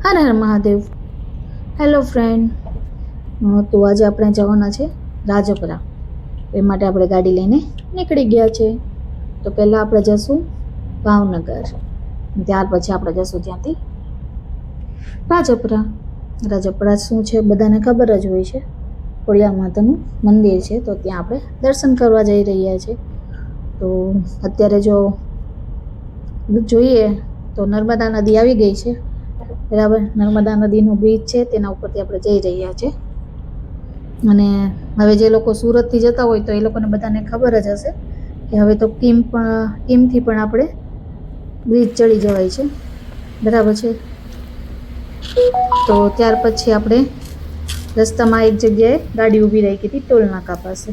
હર Har Mahadev. Hello friend. તો આજે આપણે જવાના છે રાજપરા. એ માટે આપણે ગાડી લઈને નીકળી ગયા છે. તો પહેલાં આપણે જઈશું ભાવનગર, ત્યાર પછી આપણે જઈશું ત્યાંથી રાજપરા. રાજપરા શું છે બધાને ખબર જ હોય છે, ખોડિયાર માતાનું મંદિર છે. તો ત્યાં આપણે દર્શન કરવા જઈ રહ્યા છીએ. તો અત્યારે જો જોઈએ તો નર્મદા નદી આવી ગઈ છે, બરાબર. નર્મદા નદીનો બ્રિજ છે, તેના ઉપરથી આપણે જઈ રહ્યા છે. અને હવે જે લોકો સુરતથી જતા હોય તો એ લોકોને બધાને ખબર જ હશે કે હવે તો કીમથી પણ આપણે બ્રિજ ચડી જવાય છે, બરાબર છે. તો ત્યાર પછી આપણે રસ્તામાં એક જગ્યાએ ગાડી ઊભી રાખી હતી ટોલ નાકા પાસે,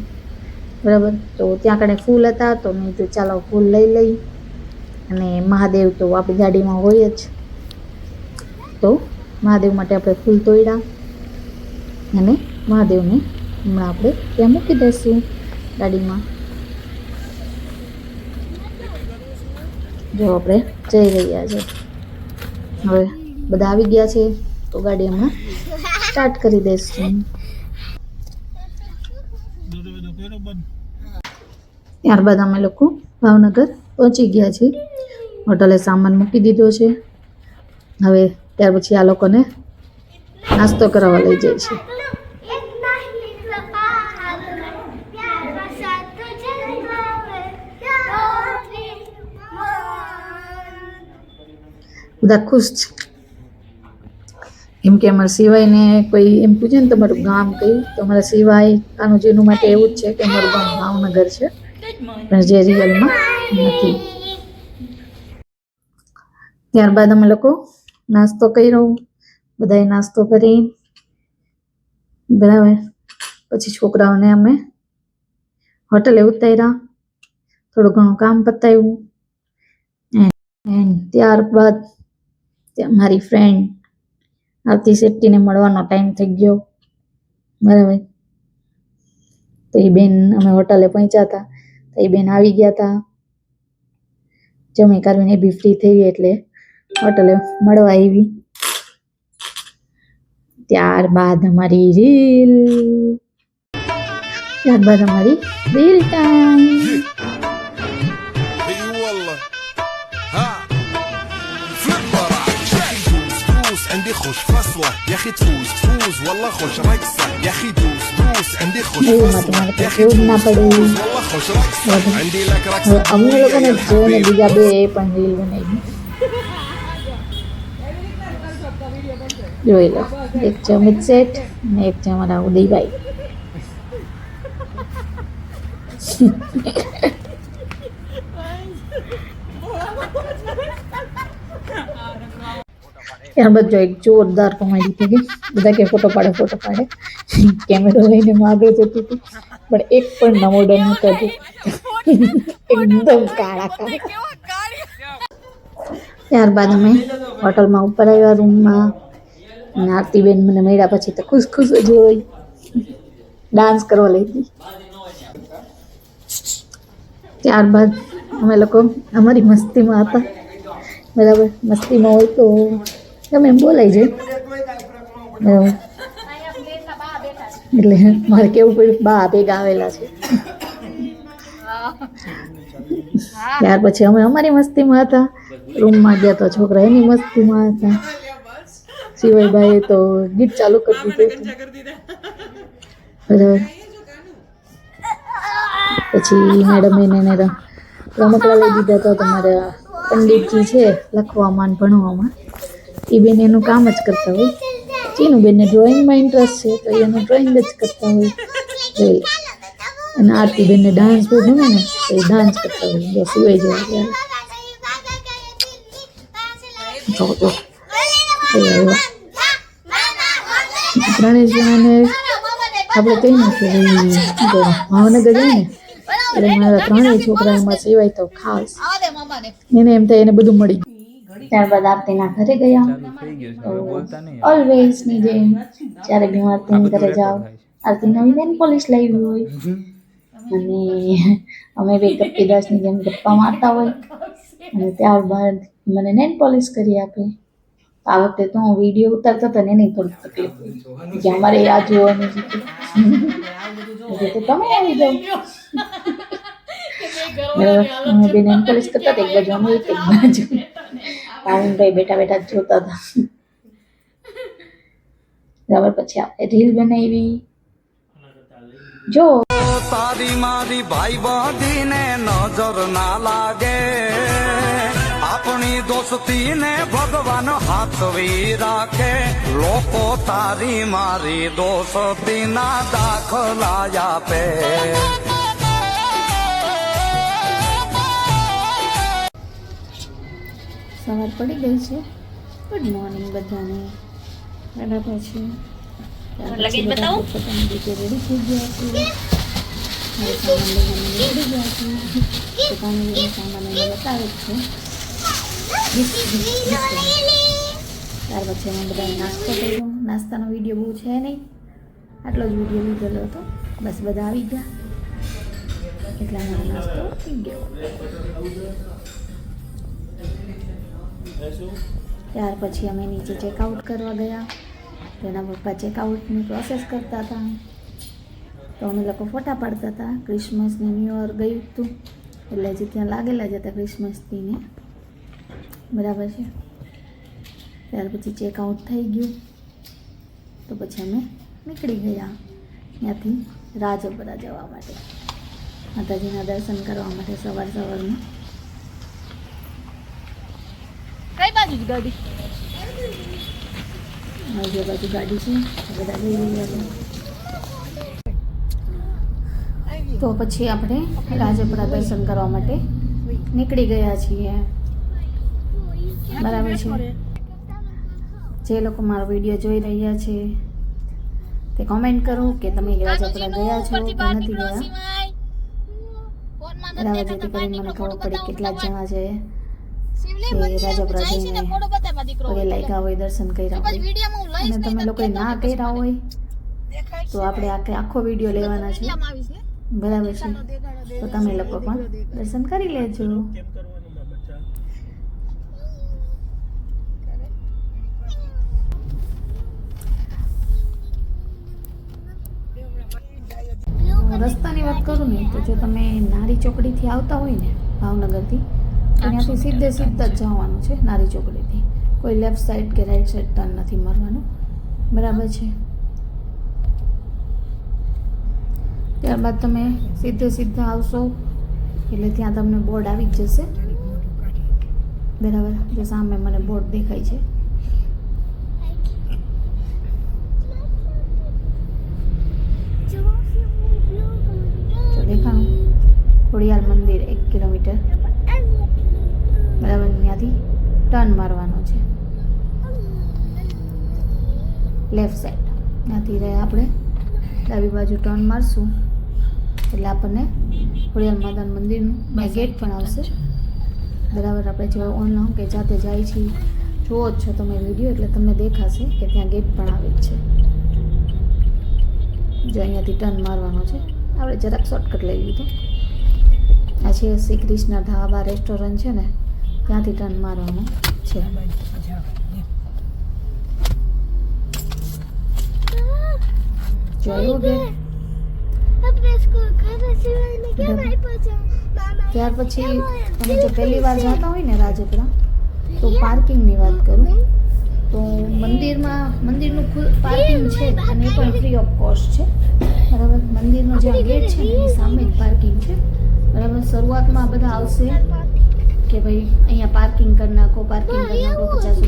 બરાબર. તો ત્યાં કણે ફૂલ હતા, તો મેં કીધું ચાલો ફૂલ લઈ લઈ. અને મહાદેવ તો આપણી ગાડીમાં હોય જ, તો મહાદેવ માટે આપણે ફૂલ તોડ્યા અને મહાદેવને હમણાં આપણે ત્યાં મૂકી દઈશું ગાડીમાં. જો આપણે જઈ રહ્યા છે. હવે બધા આવી ગયા છે તો ગાડી હમણાં સ્ટાર્ટ કરી દઈશું. ત્યારબાદ અમે લોકો ભાવનગર પહોંચી ગયા છીએ. હોટલે સામાન મૂકી દીધો છે. હવે ત્યાર પછી આ લોકોને નાસ્તો કરાવવા લઈ જાય છે. બધા ખુશ છે, કેમ કે અમારા સિવાયને કોઈ એમ પૂછે ને તમારું ગામ કયું, તો અમારા સિવાય કાનુજીનું માટે એવું જ છે કે અમારું ગામ ભાવનગર છે, પણ જે રિયલમાં નથી. ત્યારબાદ અમે લોકો નાસ્તો કર્યો, બધાએ નાસ્તો કરી, બરાબર. પછી છોકરાઓને અમે હોટલે ઉતાર્યા, થોડું ઘણું કામ પતાવ્યું. ત્યારબાદ મારી ફ્રેન્ડ આરતી શેટ્ટીને મળવાનો ટાઈમ થઈ ગયો, બરાબર. તો એ બેન, અમે હોટલે પહોંચ્યા હતા તો એ બેન આવી ગયા હતા. જમી કરીને બી ફ્રી થઈ એટલે હોટલે મળવા આવી. ત્યારબાદ અમારી રીલ ટાઈમ. عندي خوش فصلة يا اخي تفوز تفوز والله خوش رقصة يا اخي دوس دوس عندي خوش فصلة يا اخي تفوز تفوز والله خوش رقصة عندي لك رقصة અમને લોકોને જોઈને બીજા બે પણ રીલ બનાવી જોઈ લો. એક છે અમિત શેઠ અને એક છે અમારા ઉદયભાઈ. ત્યારબાદ જો એક જોરદાર કોમેડી થઈ ગઈ. બધા કે ફોટો પાડે ફોટો પાડે, કેમેરો લઈને હું આગળ જતી હતી પણ એક પણ નમોડો નહોતો, એકદમ કાળા કાળા. ત્યારબાદ અમે હોટલમાં ઉપર આવ્યા રૂમમાં, અને આરતીબેન મને મળ્યા પછી તો ખુશ ખુશ જ હોય, ડાન્સ કરવા લઈ હતી. ત્યારબાદ અમે લોકો અમારી મસ્તીમાં હતા, બરાબર. મસ્તીમાં હોય તો ગમે એમ બોલાઈ જાય, બરાબર. એટલે મારે કેવું પડ્યું, બા ભેગા આવેલા છે. ત્યાર પછી અમે અમારી મસ્તીમાં હતા, રૂમમાં ગયા તો છોકરા એની મસ્તીમાં હતા. શિવાયભાઈએ તો ગીત ચાલુ કરી દીધું હતું, બરાબર. પછી મેડમ એને રમકડા લઈ દીધા હતા. તમારા પંડિતજી છે લખવામાં ને ભણવામાં, એ બેન એનું કામ જ કરતા હોય. ચીનું બેનને ડ્રોઈંગમાં ઇન્ટરેસ્ટ છે તો એનું ડ્રોઈંગ જ કરતા હોય. અને આરતીબેનને ડાન્સ બહુ ગમે ને તો એ ડાન્સ કરતા હોય. જો સિવાય જવા ત્યારે ત્રણેય જણાને આપણે કહી નાખીએ ભાવનગર જાય ને એટલે મારા ત્રણેય છોકરા એમાં સિવાય તો ખાસ એને એમ થાય એને બધું મળી ગયું. ત્યારબાદ આરતીના ઘરે ગયા. તો ઓલવેઝની જેમ જ્યારે બી હું આરતીના ઘરે જાઉં, આરતી નવી નેલ પોલિશ લાવી હોય અને અમે બે કપ્પીદાસની જેમ ગપ્પા મારતા હોય, અને ત્યારબાદ મને નેલ પોલિશ કરી આપે. આ વખતે તો હું વિડીયો ઉતારતા હતા ને એની થોડીક તકલીફ પડી કે અમારે આ જોવાનું છે તો તમે આવી જાઓ અમે બેન એમ પોલીસ કરતા હતા, એક બાજુ અમે એક બાજુ ભાઈ બેઠા બેઠા જ જોતા હતા. બરાબર પછી આપણે રીલ બનાવી જો તારી મારી ભાઈ બાંધીને નજર ના લાગે, આપણી દોસ્તીને ભગવાન હાથવી રાખે, લોકો તારી મારી દોસ્તીના દાખલા આપે. સવાર પડી ગઈ છે. ગુડ મોર્નિંગ બધાને. બરાબર છે લગેજ બતાવો. પોતાની રીતે રેડી થઈ ગયા છે. હવે સામાન લઈને નીકળી ગયા છે. પોતાની રીતે સામાન એને બતાવે જ છે. ત્યાર પછી અમે બધા નાસ્તો કર્યો. નાસ્તાનો વિડીયો બહુ છે નહીં, આટલો જ વિડીયો લીધેલો હતો. બસ બધા આવી ગયા એટલે અમારો નાસ્તો થઈ ગયો. ત્યાર પછી અમે નીચે ચેકઆઉટ કરવા ગયા. તેના પપ્પા ચેકઆઉટની પ્રોસેસ કરતા હતા, તો અમે લોકો ફોટા પાડતા હતા. ક્રિસમસ ને ન્યૂ યર ગયું હતું એટલે હજી ત્યાં લાગેલા જ હતા ક્રિસમસથી ને. બરાબર છે. ત્યાર પછી ચેકઆઉટ થઈ ગયું તો પછી અમે નીકળી ગયા ત્યાંથી રાજપરા જવા માટે, માતાજીના દર્શન કરવા માટે સવાર સવારમાં. કઈ બાજુ જ ગાડી? જે બાજુ ગાડી છે બધા જઈ રહ્યા છે. તો પછી આપણે રાજપરા દર્શન કરવા માટે નીકળી ગયા છીએ. બરાબર છે. જે લોકો મારો વિડીયો જોઈ રહ્યા છે તે કોમેન્ટ કરો કે તમે રાજપરા ગયા છો કે નથી ગયા. બરાબર, જેથી કરીને મને ખબર પડે કેટલા જણા છે કે રાજપરા જઈને પગે લાગ્યા હોય, દર્શન કર્યા હોય. અને તમે લોકોએ ના કર્યા હોય તો આપણે આખો વિડીયો લેવાના છે. બરાબર છે, તો તમે લોકો પણ દર્શન કરી લેજો. રસ્તાની વાત કરું ને તો જો તમે નારી ચોકડીથી આવતા હોય ને ભાવનગરથી, તો ત્યાંથી સીધે સીધા જ જવાનું છે. નારી ચોકડીથી કોઈ લેફ્ટ સાઈડ કે રાઈટ સાઈડ ટર્ન નથી મારવાનું. બરાબર છે. ત્યારબાદ તમે સીધે સીધા આવશો એટલે ત્યાં તમને બોર્ડ આવી જ જશે. બરાબર, જે સામે મને બોર્ડ દેખાય છે. જો દેખાણું ખોડિયાર મંદિર 1 કિલોમીટર. બરાબર, ત્યાંથી ટર્ન મારવાનો છે લેફ્ટ સાઈડ. ત્યાંથી આપણે ડાબી બાજુ ટર્ન મારશું એટલે આપણને ખોડિયાર માતાનું મંદિરનું ગેટ પણ આવશે. બરાબર, આપણે જો ઓનલાઈન કે જાતે જાય છીએ, જુઓ જ છો તમે વિડીયો એટલે તમને દેખાશે કે ત્યાં ગેટ પણ આવે જ છે. જો અહીંયાથી ટર્ન મારવાનો છે. આપણે જરાક શોર્ટકટ લઈ લીધું. આ છે શ્રી કૃષ્ણ ઢાબા રેસ્ટોરન્ટ છે ને, ત્યાંથી ટર્ન મારવાનું છે. જોયું કે ત્યાર પછી તમે જો પહેલી વાર જતા હોય ને રાજપરા, તો પાર્કિંગની વાત કરું તો મંદિરનું પાર્કિંગ છે અને એ પણ ફ્રી ઓફ કોસ્ટ છે. બરાબર, મંદિરનો જ્યાં ગેટ છે ને એની સામે જ પાર્કિંગ છે. બરાબર, શરૂઆતમાં બધા આવશે કે ભાઈ અહીંયા પાર્કિંગ કરી નાખો, 50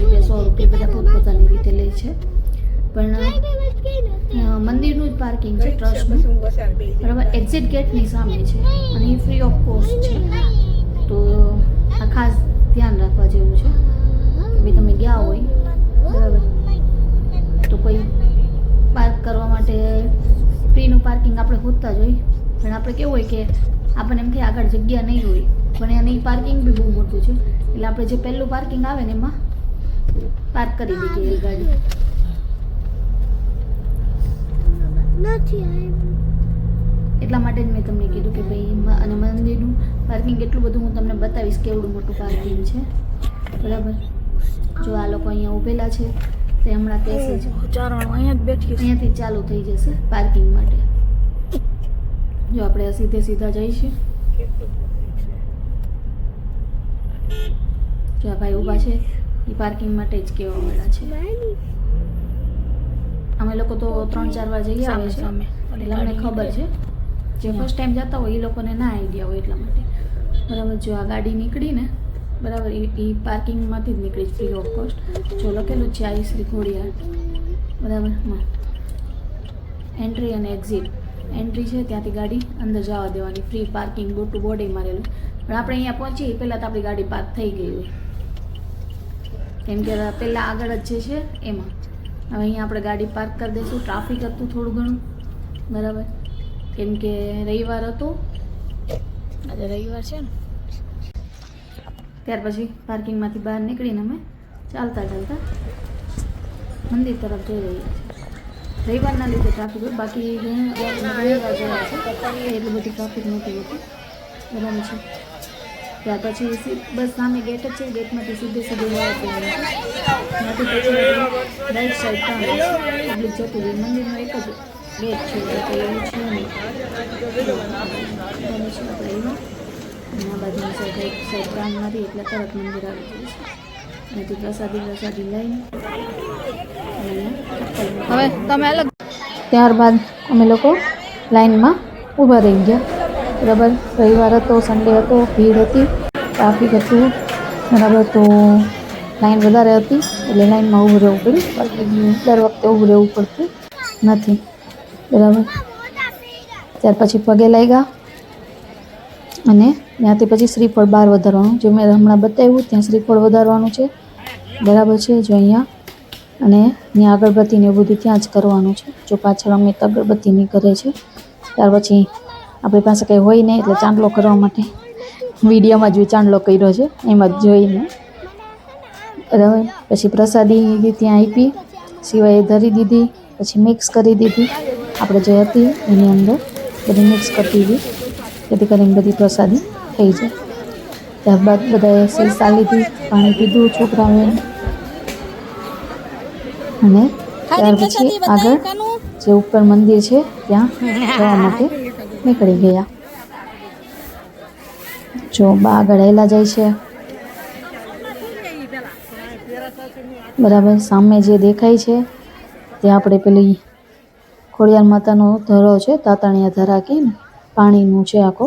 રૂપિયા 100 રૂપિયા બધા પોતપોતાની રીતે લે છે. પણ મંદિરનું જ પાર્કિંગ છે ટ્રસ્ટનું. બરાબર, એક્ઝિટ ગેટની સામે છે અને એ ફ્રી ઓફ કોસ્ટ છે. તો આ ખાસ ધ્યાન રાખવા જેવું છે કે ભાઈ તમે ગયા હોય બરાબર તો કોઈ પાર્ક કરવા માટે ફ્રીનું પાર્કિંગ આપણે ખોદતા જ હોય. પણ આપણે કેવું હોય કે આપણને એમ થાય આગળ જગ્યા નહીં હોય, પણ એની પાર્કિંગ બી બહુ મોટું છે. એટલે આપણે જે પહેલું પાર્કિંગ આવે ને એમાં પાર્ક કરી દીધી એ ગાડી. એટલા માટે જ મેં તમને કીધું કે ભાઈ અને મંદિરનું પાર્કિંગ એટલું બધું હું તમને બતાવીશ કેવડું મોટું પાર્કિંગ છે. બરાબર, જો આ લોકો અહીંયા ઊભેલા છે તે હમણાં કહેશે જ ચારણ અહીંયા જ બેઠી છે. અહીંયાથી ચાલુ થઈ જશે પાર્કિંગ માટે. જો આપણે સીધે સીધા જઈશું. જો આ ભાઈ ઊભા છે એ પાર્કિંગ માટે જ કહેવા વાળા છે. અમે લોકો તો 3-4 વાર જઈ આવે છે સામે એટલે અમને ખબર છે. જે ફર્સ્ટ ટાઈમ જતા હોય એ લોકોને ના આઈડિયા હોય એટલા માટે. બરાબર. જો આ ગાડી નીકળીને બરાબર એ પાર્કિંગમાંથી જ નીકળી ફ્રી ઓફ કોસ્ટ. જો લખેલું છે આઈ શ્રી ખોડિયાર બરાબર. એન્ટ્રી અને એક્ઝિટ. એન્ટ્રી છે ત્યાંથી ગાડી અંદર જવા દેવાની, ફ્રી પાર્કિંગ બોર્ડે મારેલું. પણ આપણે અહીંયા પહોંચીએ પહેલાં તો આપણી ગાડી પાર્ક થઈ ગઈ હોય, કેમ કે પહેલાં આગળ જ જે છે એમાં. હવે અહીંયા આપણે ગાડી પાર્ક કરી દઈશું. ટ્રાફિક હતું થોડું ઘણું બરાબર, કેમ કે રવિવાર હતો, આજે રવિવાર છે ને. ત્યાર પછી પાર્કિંગમાંથી બહાર નીકળીને અમે ચાલતા મંદિર તરફ જઈ રહ્યા છીએ. રવિવારના લીધે ટ્રાફિક હોય, બાકી ઘણી વાર ગયા છે એટલી બધી ટ્રાફિક નથી હોતી બરાબર છે. ત્યાર પછી બસ સામે ગેટ જ છે, ગેટમાંથી સીધે ત્યાંથી પછી રાઈટ સાઈડ કામ પબ્લિક જતું રહે. મંદિરનો એક જ ગેટ છે એટલે એવું છે નહીં બરાબર છે. આપણે એમાં આ બાજુની સાઈડ એક સાઈડ કામ નથી એટલે તરત મંદિર આવી જાય છે. અહીંથી પ્રસાદી લઈને હવે તમે અલગ. ત્યારબાદ અમે લોકો લાઈનમાં ઊભા રહી ગયા બરાબર. રવિવાર હતો, સન્ડે હતો, ભીડ હતી, ટ્રાફિક હતું બરાબર. તો લાઈન વધારે હતી એટલે લાઈનમાં ઊભું રહેવું પડ્યું. બાકી દર વખતે ઊભું રહેવું પડતું નથી બરાબર. ત્યાર પછી પગે લાગ્યા અને ત્યાંથી પછી શ્રીફળ બહાર વધારવાનું, જે મેં હમણાં બતાવ્યું ત્યાં શ્રીફળ વધારવાનું છે બરાબર છે. જો અહીંયા અને ત્યાં અગરબત્તીને એવું બધું ત્યાં જ કરવાનું છે. જો પાછળ અમે અગરબત્તીની કરે છે. ત્યાર પછી આપણી પાસે કંઈ હોય નહીં એટલે ચાંદલો કરવા માટે વિડીયોમાં જ ચાંદલો કર્યો છે એમાં જ જોઈને બરાબર. પછી પ્રસાદી ત્યાં આપી, સિવાય ધરી દીધી, પછી મિક્સ કરી દીધી. આપણે જે હતી એની અંદર બધી મિક્સ કરી દીધી જેથી કરીને બધી પ્રસાદી થઈ જાય. ત્યારબાદ બધાએ સેલસા લીધી, પાણી પીધું છોકરાઓએ અને ત્યાર પછી આગળ જે ઉપર મંદિર છે ત્યાં જવા માટે નીકળી ગયા. જો બા આગળ હેલા જાય છે બરાબર. સામે જે દેખાય છે ત્યાં આપણે પેલી ખોડિયાર માતાનો ધરો છે, તાતણિયા ધરા કે ને પાણીનું છે આખો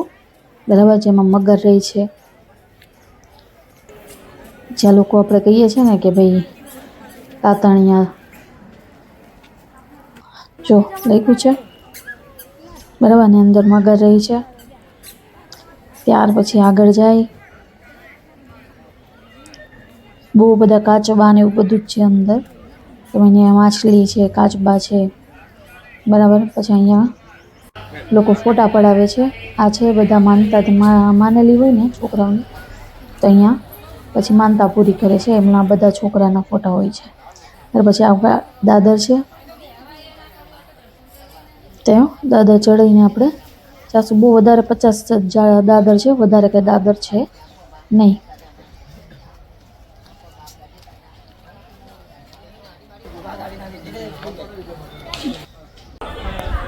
બરાબર, જેમાં મગર રહી છે. જ્યાં લોકો આપણે કહીએ છીએ ને કે ભાઈ તાતણિયા જો લખ્યું છે બરાબર, ને અંદર મગર રહી છે. ત્યાર પછી આગળ જાય બહુ બધા કાચબા ને એવું બધું જ છે અંદર. તો અહીંયા માછલી છે, કાચબા છે બરાબર. પછી અહીંયા લોકો ફોટા પડાવે છે. આ છે બધા માનેલી હોય ને છોકરાઓની, તો અહીંયા પછી માનતા પૂરી કરે છે એમના બધા છોકરાના ફોટા હોય છે. ત્યાર પછી આ દાદર છે, ત્યાં દાદર ચડીને આપણે જાશું. બહુ વધારે 50 દાદર છે, વધારે કંઈ દાદર છે નહીં.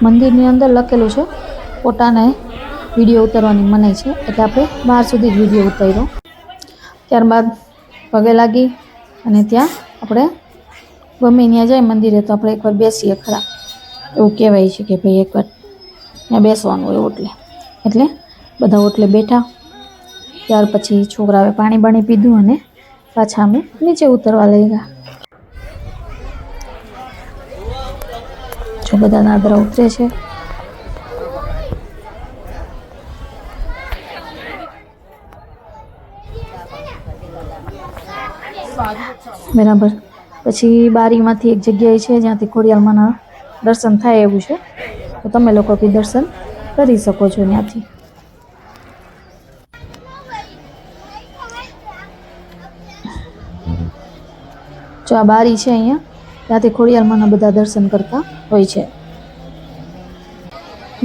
મંદિરની અંદર લખેલું છે ફોટાને વિડીયો ઉતારવાની મનાઈ છે, એટલે આપણે બહાર સુધી જ વિડીયો ઉતાર્યો. ત્યારબાદ પગે લાગી અને ત્યાં આપણે ગમે ત્યાં જાય મંદિરે તો આપણે એકવાર બેસીએ ખરા, એવું કહેવાય છે કે ભાઈ એકવાર ત્યાં બેસવાનું હોય એટલે બધા ઓટલે બેઠા. ત્યાર પછી છોકરાઓએ પાણી પીધું અને પાછા અમે નીચે ઉતરવા લઈ ગયા. જો બધા દાદરા ઉતરે છે બરાબર. પછી બારીમાંથી એક જગ્યાએ છે જ્યાંથી ખોડિયારમાંના દર્શન થાય એવું છે, તો તમે લોકો બી દર્શન કરી શકો છો ત્યાંથી. જો આ બારી છે અહીંયા, ત્યાંથી ખોડિયારમાંના બધા દર્શન કરતા હોય છે.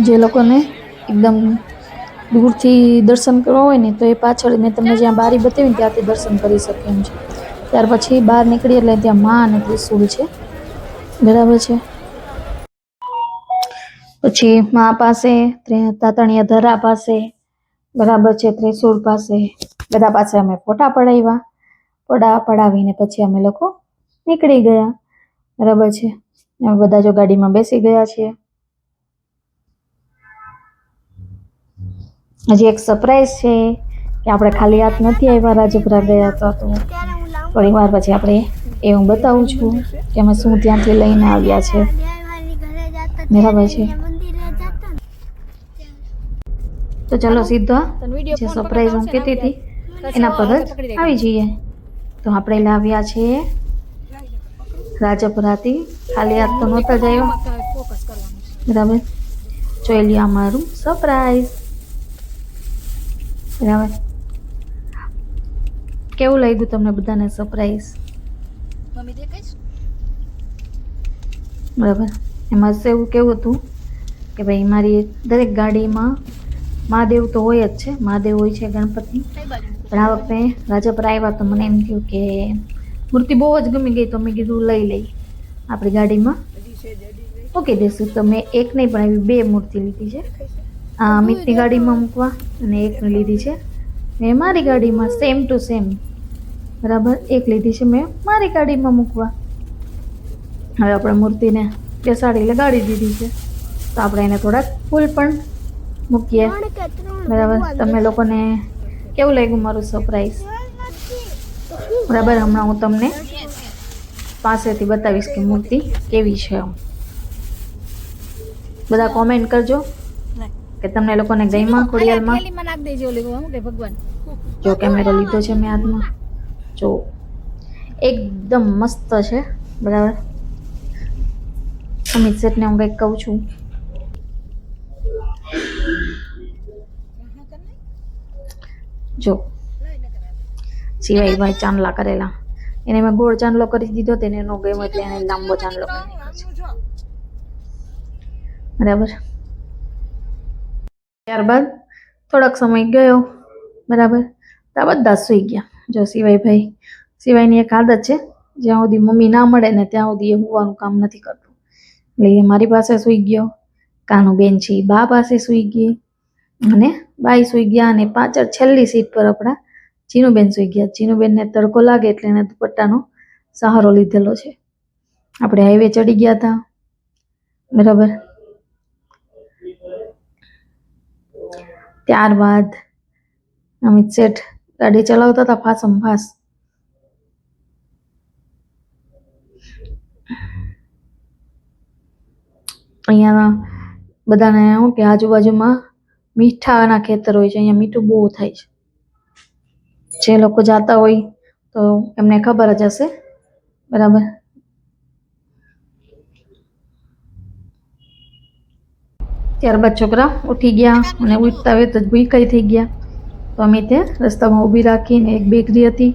જે લોકોને એકદમ દૂરથી દર્શન કરવા હોય ને તો એ પાછળ મેં તમને જ્યાં બારી બતાવી ત્યાંથી દર્શન કરી શકે એમ છે. ત્યાર પછી બહાર નીકળી એટલે ત્યાં માં અને ત્રિશુલ છે, બરાબર છે. પછી માં પાસે, તાતણિયા ધરા પાસે, બરાબર છે, ત્રિશુલ પાસે, બધા પાસે અમે ફોટા પડાવ્યા. ફોટા પડાવીને પછી અમે લોકો નીકળી ગયા, બરાબર છે. અમે બધા જો ગાડીમાં બેસી ગયા છીએ. હજી એક સરપ્રાઈઝ છે કે આપણે ખાલી હાથ નથી આવ્યા, રાજપુરા ગયા હતા. તો થોડી વાર પછી આપણે એ હું બતાવું છું કે અમે શું ત્યાંથી લઈને આવ્યા છે, બરાબર છે. તો ચાલો સીધા જે સરપ્રાઈઝ હું કહેતી હતી એના પર જ આવી જઈએ. તો આપણે લાવ્યા છીએ રાજપુરાથી, ખાલી હાથ તો નહોતા જ આવ્યા, ફોકસ કરવાનું છે. બરાબર. જોઈ લ્યો અમારું સરપ્રાઈઝ, બરાબર. કેવું લાગ્યું તમને બધાને સરપ્રાઈઝ? મમ્મી દેખાઈશ? બરાબર. એમાં એવું કેવું હતું કે ભાઈ મારી દરેક ગાડીમાં મહાદેવ તો હોય જ છે, મહાદેવ હોય છે, ગણપતિ. કઈ બાજુ? પણ આ વખતે રાજપુરા આવ્યા તો મને એમ થયું કે મૂર્તિ બહુ જ ગમી ગઈ, તો મેં કીધું લઈ લઈ આપણી ગાડીમાં મૂકી દઈશું. તો મેં એક નહીં પણ એવી 2 મૂર્તિ લીધી છે. આ અમિતની ગાડીમાં મૂકવા અને એક લીધી છે મેં મારી ગાડીમાં, સેમ ટુ સેમ, બરાબર. એક લીધી છે મેં મારી ગાડીમાં મૂકવા. હવે આપણે મૂર્તિને બેસાડી લગાડી દીધી છે, તો આપણે એને થોડાક ફૂલ પણ મૂકીએ, બરાબર. તમે લોકોને કેવું લાગ્યું મારું સરપ્રાઈઝ? બરાબર. હમણાં હું તમને પાસેથી બતાવીશ કે મૂર્તિ કેવી છે. બધા કોમેન્ટ કરજો કે તમને લોકોને ગઈમાં ખોડિયારમાં. થેલીમાં નાખ દેજો ઓલી હું કે ભગવાન. જો કેમેરો લીધો છે મેં હાથમાં, જો એકદમ મસ્ત છે, બરાબર. અમિત શેઠને હું કંઈક કહું છું. જો સિવાયભાઈ ચાંદલા કરેલા, એને મેં ગોળ ચાંદલો કરી દીધો, તેને નો ગમ્યો એટલે એને લાંબો ચાંદલો કરી દીધો છે, બરાબર. ત્યારબાદ થોડાક સમય ગયો, બરાબર. તો આ બધા સૂઈ ગયા. જો સિવાયની એક આદત છે, જ્યાં સુધી મમ્મી ના મળે ને ત્યાં સુધી એ હોવાનું કામ નથી કરતું. એટલે એ મારી પાસે સૂઈ ગયો, કાનું બેન છે એ બા પાસે સૂઈ ગઈ, અને બાઈ સૂઈ ગયા, અને પાછળ છેલ્લી સીટ પર આપણા ચીનુબેન સૂઈ ગયા. ચીનુબેનને તડકો લાગે એટલે એને દુપટ્ટાનો સહારો લીધેલો છે. આપણે હાઈવે ચડી ગયા હતા, બરાબર. ત્યારબાદ અમિત શેઠ ગાડી ચલાવતા હતા ફાસમ ફાસ. અહીંયા બધાને શું કે આજુબાજુમાં મીઠાના ખેતર હોય છે, અહીંયા મીઠું બહુ થાય છે. જે લોકો જાતા હોય તો એમને ખબર જ હશે, બરાબર. ત્યારબાદ છોકરા ઉઠી ગયા અને ઉઠતા વેત જ ભૂખાઈ થઈ ગયા. તો અમે ત્યાં રસ્તામાં ઊભી રાખીને એક બેકરી હતી,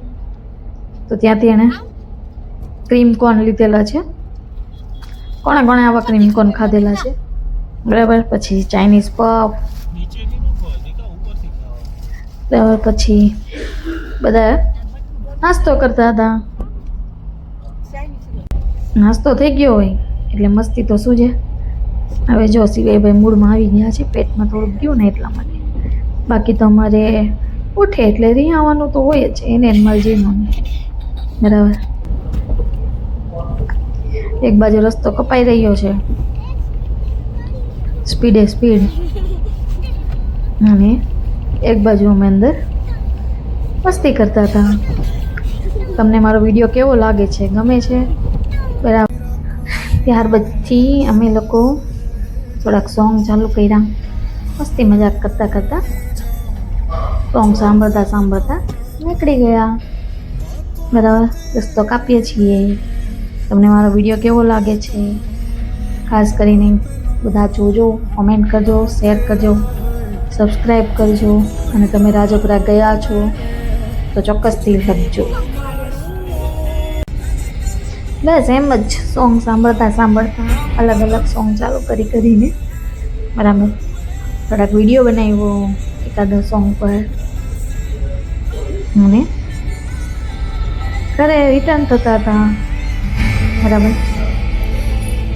તો ત્યાંથી એણે ક્રીમ કોર્ન લીધેલા છે. કોણે કોણે આવા ક્રીમ કોર્ન ખાધેલા છે, બરાબર. પછી ચાઇનીઝ પફ, બરાબર. પછી બધા નાસ્તો કરતા હતા. નાસ્તો થઈ ગયો હોય એટલે મસ્તી તો શું છે. હવે જો સિવાયભાઈ મૂડમાં આવી ગયા છે, પેટમાં થોડુંક ગયું ને એટલા માટે. બાકી તો અમારે ઉઠે એટલે રિહાવાનું તો હોય જ, એને મરજીનું, બરાબર. એક બાજુ રસ્તો કપાઈ રહ્યો છે, સ્પીડ, અને એક બાજુ અમે અંદર મસ્તી કરતા હતા. તમને મારો વિડીયો કેવો લાગે છે, ગમે છે, બરાબર. ત્યારબાદથી અમે લોકો થોડાક સોંગ ચાલુ કર્યા, મસ્તી મજાક કરતા કરતા સોંગ સાંભળતા નીકળી ગયા, બરાબર. રસ્તો કાપીએ છીએ. તમને મારો વિડીયો કેવો લાગે છે ખાસ કરીને બધા જોજો, કોમેન્ટ કરજો, શેર કરજો, સબસ્ક્રાઈબ કરજો, અને તમે રાજપુરા ગયા છો તો ચોક્કસથી લખજો. બસ એમ જ સોંગ સાંભળતા અલગ અલગ સોંગ ચાલુ કરીને, બરાબર. થોડાક વિડીયો બનાવ્યો એકાદો સોંગ પર, અને ઘરે રિટર્ન થતા હતા. બરાબર.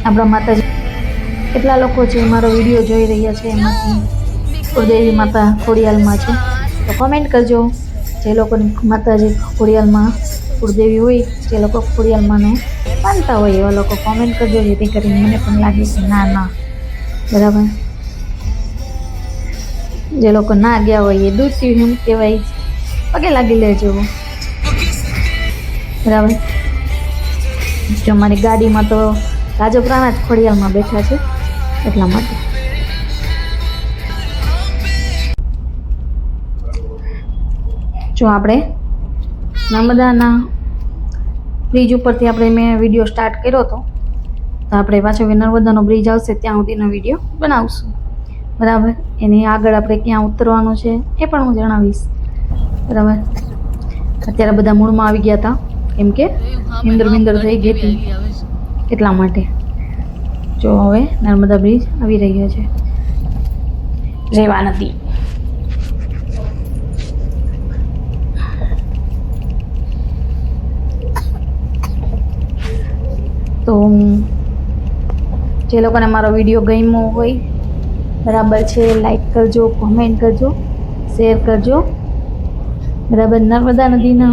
આપણા માતાજી કેટલા લોકો છે મારો વિડીયો જોઈ રહ્યા છે એમાંથી કુળદેવી માતા ખોડિયાલમાં છે, તો કોમેન્ટ કરજો. જે લોકોની માતાજી ખોડિયાલમાં કુળદેવી હોય, જે લોકો ખોડિયાલમાંને માનતા હોય એવા લોકો કોમેન્ટ કરજો, જેથી કરીને મને પણ લાગે કે ના બરાબર. જે લોકો ના ગયા હોય એ દૂધથી એમ કહેવાય પગે લાગી લેજો બરાબર. જો મારી ગાડીમાં તો રાજપરાના જ ખોડિયાલમાં બેઠા છે એટલા માટે. જો આપણે નર્મદાના બ્રિજ ઉપરથી આપણે મેં વિડીયો સ્ટાર્ટ કર્યો હતો, તો આપણે પાછો નર્મદાનો બ્રિજ આવશે ત્યાં સુધીનો વિડીયો બનાવશું બરાબર. એની આગળ આપણે ક્યાં ઉતરવાનું છે એ પણ હું જણાવીશ બરાબર. અત્યારે બધા મૂળમાં આવી ગયા હતા કેમ કે નિંદર થઈ ગઈ હતી એટલા માટે. જો હવે નર્મદા બ્રિજ આવી રહ્યો છે, રેવા નદી. તો જે લોકોને મારો વિડીયો ગમ્યો હોય બરાબર છે, લાઈક કરજો, કોમેન્ટ કરજો, શેર કરજો બરાબર. નર્મદા નદીનો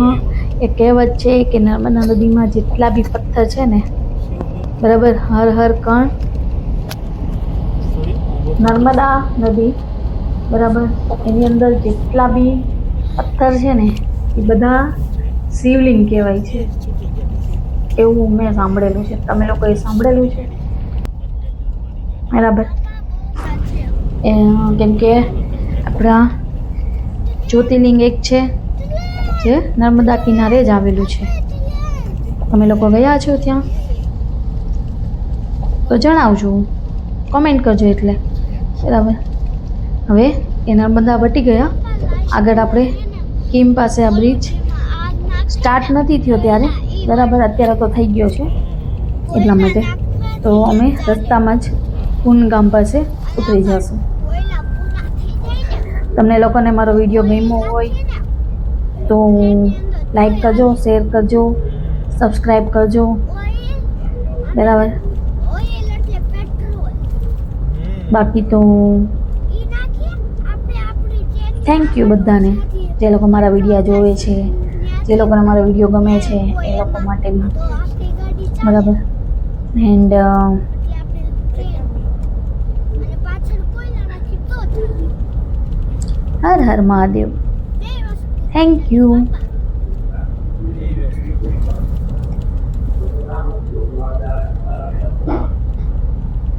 એક કહેવત છે કે નર્મદા નદીમાં જેટલા બી પથ્થર છે ને બરાબર, હર હર કણ નર્મદા નદી બરાબર, એની અંદર જેટલા બી પથ્થર છે ને એ બધા શિવલિંગ કહેવાય છે એવું મેં સાંભળેલું છે. તમે લોકોએ સાંભળેલું છે બરાબર. કેમ કે આપણા જ્યોતિર્લિંગ એક છે જે નર્મદા કિનારે જ આવેલું છે. તમે લોકો ગયા છો ત્યાં તો જણાવજો, કોમેન્ટ કરજો એટલે બરાબર. હવે એ નર્મદા વટી ગયા, આગળ આપણે કિમ પાસે આ બ્રિજ સ્ટાર્ટ નથી થયો ત્યારે બરાબર, અત્યારે તો થઈ ગયો છે એટલા માટે. તો અમે રસ્તામાં જ પૂન ગામ પાસે ઉતરી જશું. તમને લોકોને મારો વિડીયો ગમ્યો હોય તો લાઈક કરજો, શેર કરજો, સબસ્ક્રાઈબ કરજો બરાબર. બાકી તો થેન્ક યુ બધાને, જે લોકો મારા વિડીયો જોવે છે, જે લોકોને મારો વિડીયો ગમે છે એ લોકો માટે બરાબર. And her Har Mahadev. Thank you.